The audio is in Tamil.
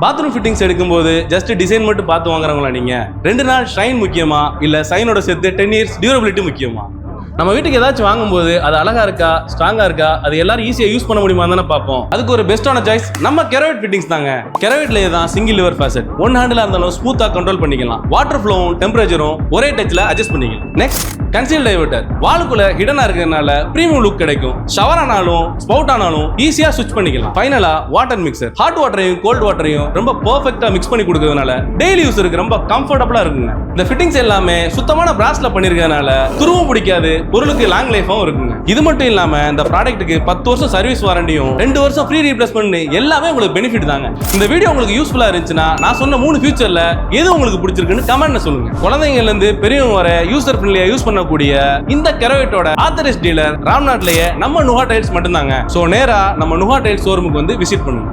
பாத்ரூம் ஃபிட்டிங்ஸ் எடுக்கும்போது ஜஸ்ட் டிசைன் மட்டும் பார்த்து வாங்குறவங்களா நீங்க? 2 நாள் ஷைன் முக்கியமா இல்ல சைனோட சேர்த்து 10 இயர்ஸ் டியூரபிலிட்டி முக்கியமா? நம்ம வீட்டுக்கு ஏதாச்சும் வாங்கும்போது அது அழகா இருக்கா, ஸ்ட்ராங்கா இருக்கா, அது எல்லாரும் ஈஸியா யூஸ் பண்ண முடியுமா தானே பார்ப்போம். அதுக்கு ஒரு பெஸ்டான சாய்ஸ் நம்ம கெரோவிட் ஃபிட்டிங்ஸ் தாங்க. கெரோவிட்லயே தான் single liver faucet, one handle இருந்தாலும் ஸ்மூத்தா கண்ட்ரோல் பண்ணிக்கலாம். வாட்டர் ஃப்ளோவும் டெம்பரேச்சரும் ஒரே டச்ல அட்ஜஸ்ட் பண்ணிக்கலாம். நெக்ஸ்ட் கன்சீல் டைவர்ட்டர், வாலுக்குள்ள ஹிடனா இருக்கிறதுனால பிரீமியம் லுக் கிடைக்கும். ஷவர் ஆனாலும் ஸ்பவுட் ஆனாலும் ஈஸியா ஸ்விட்ச் பண்ணிக்கலாம். ஃபைனலா வாட்டர் மிக்சர், ஹாட் வாட்டரையும் கோல்ட் வாட்டரையும் ரொம்ப பெர்ஃபெக்ட்டா மிக்ஸ் பண்ணி கொடுக்கறதுனால டெய்லி யூஸருக்கு ரொம்ப கம்ஃபர்டபுளா இருக்குங்க. இந்த ஃபிட்டிங்ஸ் எல்லாமே சுத்தமான பிராஸ்ல பண்ணிருக்கிறதுனால துருவும் பிடிக்காது, பொருளுக்கு லாங் லைஃபும் இருக்குங்க. இது மட்டும் இல்லாம இந்த ப்ராடக்ட்டுக்கு 10 வருஷம் சர்வீஸ் வாரண்டியும் 2 வருஷம் ஃப்ரீ ரீப்ளேஸ்மெண்ட் எல்லாமே உங்களுக்கு பெனிஃபிட் தாங்க. இந்த வீடியோ உங்களுக்கு யூஸ்ஃபுல்லா இருந்துச்சுன்னா நான் சொன்ன 3 ஃபியூச்சர்ல எது உங்களுக்கு பிடிச்சிருக்குன்னு கமெண்ட்ல சொல்லுங்க. குழந்தைங்கள்ல இருந்து பெரியவங்க வரை யூசர் ஃப்ரெண்ட்லியா யூஸ் பண்ணக்கூடிய இந்த கெரோவிட்டோட ஆத்தரைஸ்ட் டீலர் ராம்நாட்லயே நம்ம நுஹா டைல்ஸ் மட்டும்தாங்க. சோ நேரா நம்ம நுஹா டைல்ஸ் ஷோரூமுக்கு வந்து விசிட் பண்ணுங்க.